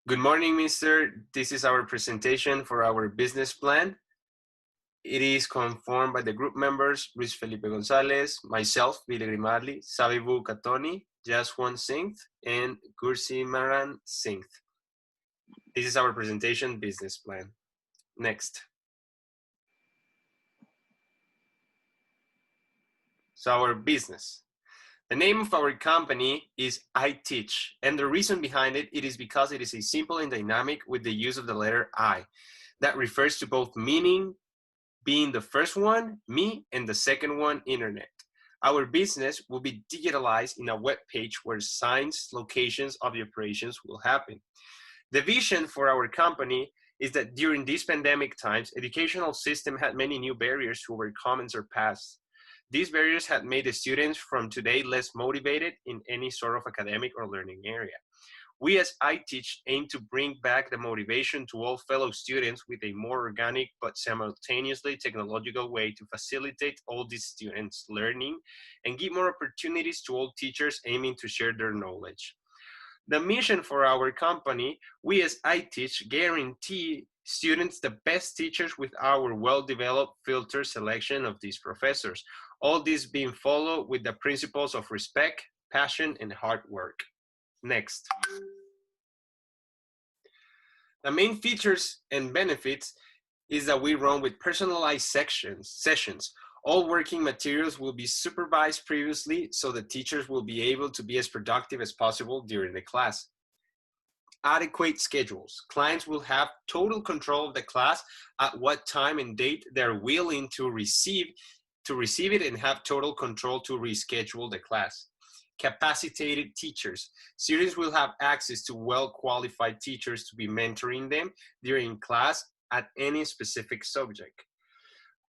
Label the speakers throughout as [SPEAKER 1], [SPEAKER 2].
[SPEAKER 1] Good morning, Mister. This is our presentation for our business plan. It is conformed by the group members, Luis Felipe Gonzalez, myself, Billy Grimaldi, Sabibu Katoni, Jaswan Singh, and Gursimaran Singh. This is our presentation business plan. Next. So our business. The name of our company is I Teach, and the reason behind it is because it is a simple and dynamic with the use of the letter I. That refers to both meaning, being the first one, me, and the second one, internet. Our business will be digitalized in a web page where signs, locations of the operations will happen. The vision for our company is that during these pandemic times, educational system had many new barriers to overcome and surpass. These barriers had made the students from today less motivated in any sort of academic or learning area. We as I Teach aim to bring back the motivation to all fellow students with a more organic but simultaneously technological way to facilitate all these students' learning and give more opportunities to all teachers aiming to share their knowledge. The mission for our company, we as I Teach guarantee students the best teachers with our well-developed filter selection of these professors. All this being followed with the principles of respect, passion, and hard work. Next. The main features and benefits is that we run with personalized sessions. All working materials will be supervised previously so the teachers will be able to be as productive as possible during the class. Adequate schedules. Clients will have total control of the class at what time and date they're willing to receive it and have total control to reschedule the class. Capacitated teachers. Students will have access to well-qualified teachers to be mentoring them during class at any specific subject.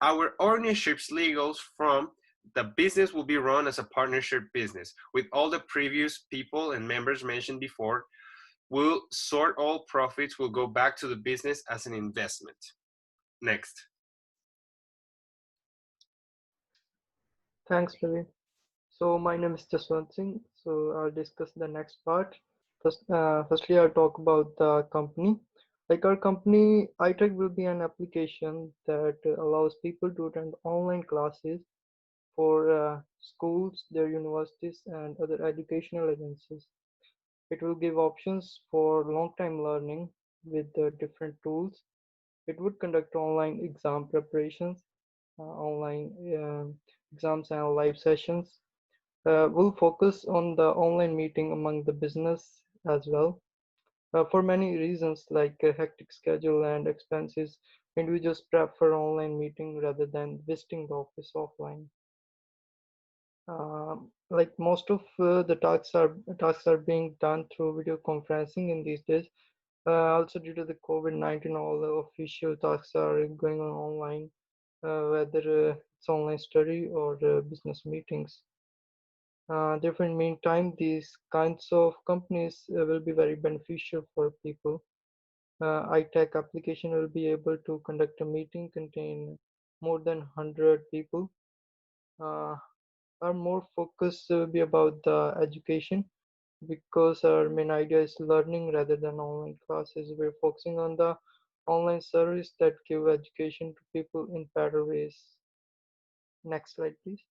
[SPEAKER 1] Our ownership's legals from the business will be run as a partnership business with all the previous people and members mentioned before. We'll sort all profits will go back to the business as an investment. Next.
[SPEAKER 2] Thanks, Ravi. So my name is Jaswant Singh. So I'll discuss the next part. Firstly, I'll talk about the company. Like our company, iTech will be an application that allows people to attend online classes for schools, their universities, and other educational agencies. It will give options for long-time learning with different tools. It would conduct online exam preparations, online exams and live sessions. We'll focus on the online meeting among the business as well. For many reasons like a hectic schedule and expenses, individuals prefer online meeting rather than visiting the office offline. Like most of the tasks are being done through video conferencing in these days. Also due to the COVID-19, all the official tasks are going on online, whether it's online study or business meetings. Therefore, in meantime, these kinds of companies will be very beneficial for people. iTech application will be able to conduct a meeting contain more than 100 people. Uh, our more focus will be about the education because our main idea is learning rather than online classes. We're focusing on the online service that give education to people in better ways. Next slide, please.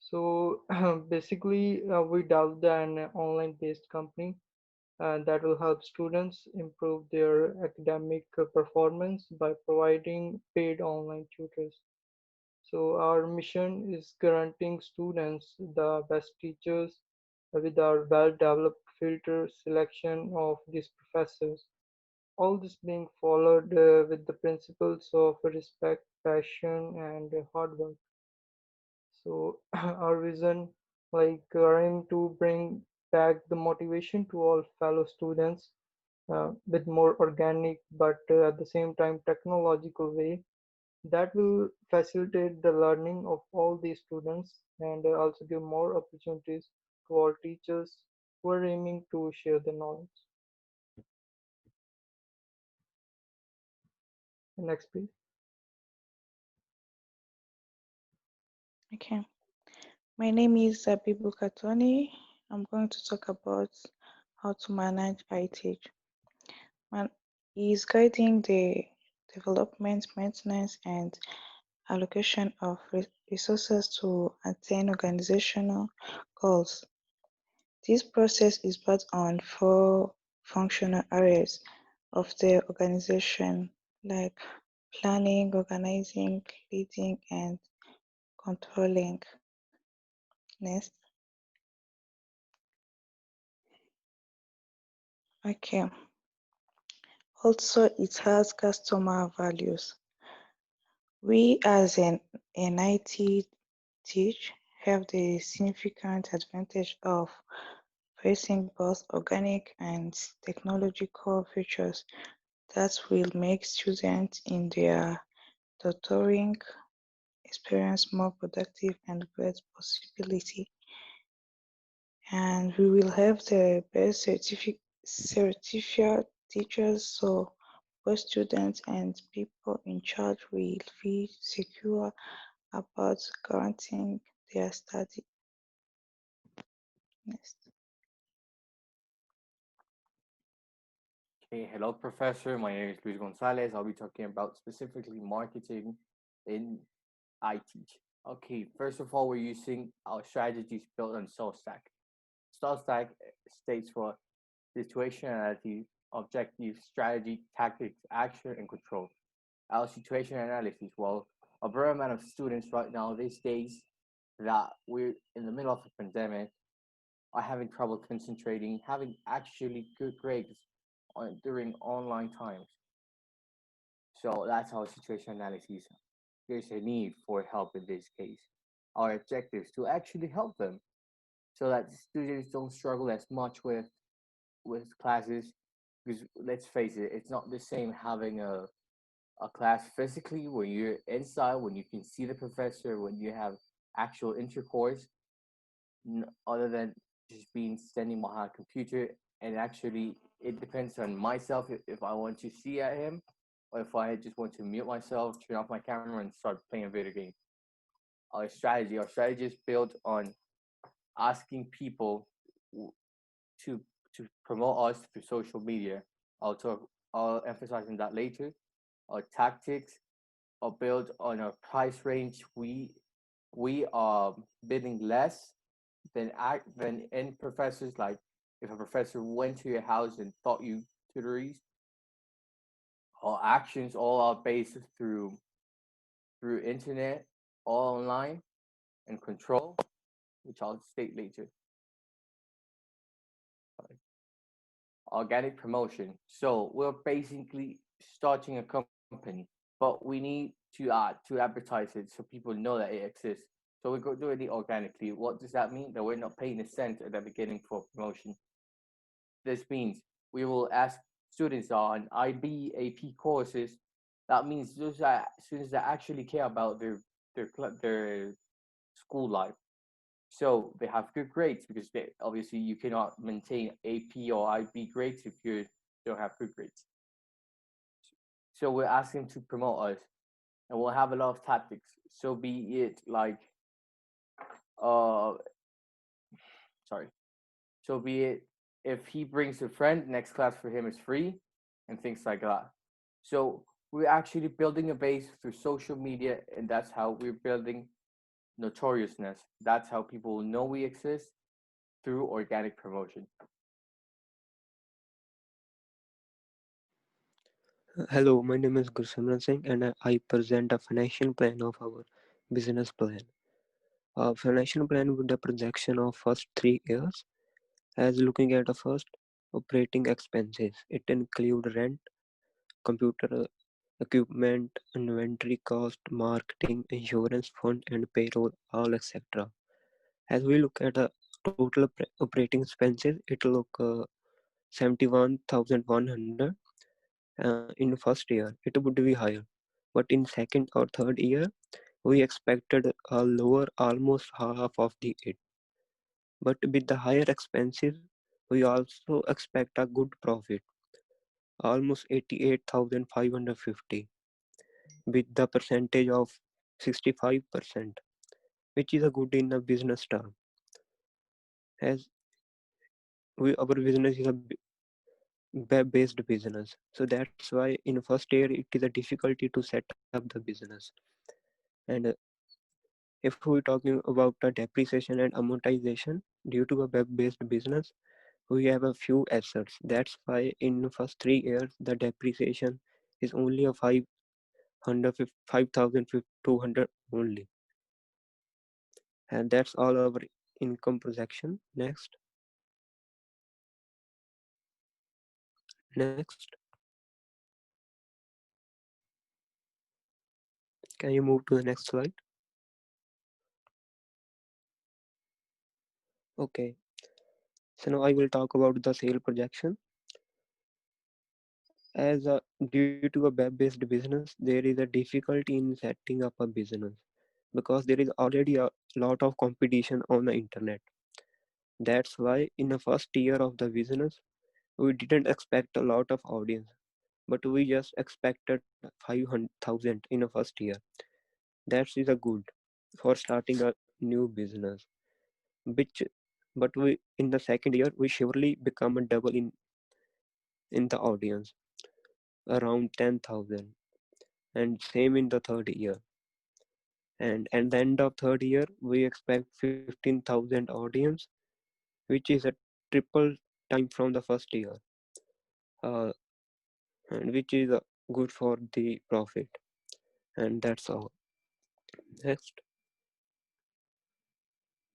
[SPEAKER 2] So basically, we developed an online based company that will help students improve their academic performance by providing paid online tutors. So our mission is guaranteeing students the best teachers with our well-developed filter selection of these professors. All this being followed with the principles of respect, passion, and hard work. So our vision, like aim to bring back the motivation to all fellow students with more organic but at the same time technological way that will facilitate the learning of all these students and also give more opportunities to all teachers who are aiming to share the knowledge. Next, please.
[SPEAKER 3] Okay, my name is Abibu Katoni. I'm going to talk about how to manage ITH. Man, he is guiding the development, maintenance, and allocation of resources to attain organizational goals. This process is built on four functional areas of the organization, like planning, organizing, leading, and controlling. Next. Okay. Also, it has customer values. We as an IT teach have the significant advantage of facing both organic and technological features that will make students in their tutoring experience more productive and great possibility. And we will have the best certified teachers, so both students and people in charge will feel secure about guaranteeing their study. Next.
[SPEAKER 4] Okay, hello, Professor. My name is Luis Gonzalez. I'll be talking about specifically marketing in IT. Okay, first of all, we're using our strategies built on SoulStack. SoulStack states for situationality, objective, strategy, tactics, action, and control. Our situation analysis, well, a very amount of students right now these days that we're in the middle of a pandemic are having trouble concentrating, having actually good grades during online times. So that's our situation analysis. There's a need for help in this case. Our objective is to actually help them so that students don't struggle as much with classes. Because let's face it, it's not the same having a class physically when you're inside, when you can see the professor, when you have actual intercourse, other than just being standing behind a computer. And actually, it depends on myself if I want to see at him or if I just want to mute myself, turn off my camera, and start playing a video game. Our strategy is built on asking people to to promote us through social media. I'll emphasize on that later. Our tactics are built on a price range. We are bidding less than in professors. Like if a professor went to your house and taught you tutories, our actions all are based through internet, all online, and control, which I'll state later. Organic promotion. So we're basically starting a company, but we need to advertise it so people know that it exists. So we're doing it organically. What does that mean? That we're not paying a cent at the beginning for promotion. This means we will ask students on IB, AP courses. That means those are students that actually care about their school life. So they have good grades because obviously you cannot maintain AP or IB grades if you don't have good grades. So we're asking to promote us, and we'll have a lot of tactics. So be it like, uh, sorry. So be it if he brings a friend, next class for him is free, and things like that. So we're actually building a base through social media, and that's how we're building notoriousness. That's how people know we exist through organic promotion.
[SPEAKER 5] Hello, my name is Gursimran Singh and I present a financial plan of our business plan. A financial plan with the projection of first 3 years as looking at the first operating expenses. It include rent, computer equipment, inventory cost, marketing, insurance fund and payroll, all etc. As we look at the total operating expenses, it look 71,100 in first year. It would be higher, but in second or third year we expected a lower, almost half of the it. But with the higher expenses, we also expect a good profit, almost 88,550, with the percentage of 65%, which is a good in a business term. As our business is a web-based business, so that's why in first year it is a difficulty to set up the business. And if we're talking about the depreciation and amortization due to a web-based business, we have a few assets. That's why in the first 3 years the depreciation is only a 5,200 only. And that's all our income projection. Next, can you move to the next slide? Okay, so now I will talk about the sale projection. As a, due to a web-based business, there is a difficulty in setting up a business because there is already a lot of competition on the internet. That's why in the first year of the business, we didn't expect a lot of audience, but we just expected 500,000 in the first year. That is a good for starting a new business. Which, but we in the second year we surely become a double in the audience, around 10,000, and same in the third year. And at the end of third year, we expect 15,000 audience, which is a triple time from the first year, uh, and which is good for the profit. And that's all. Next,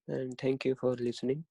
[SPEAKER 5] and thank you for listening.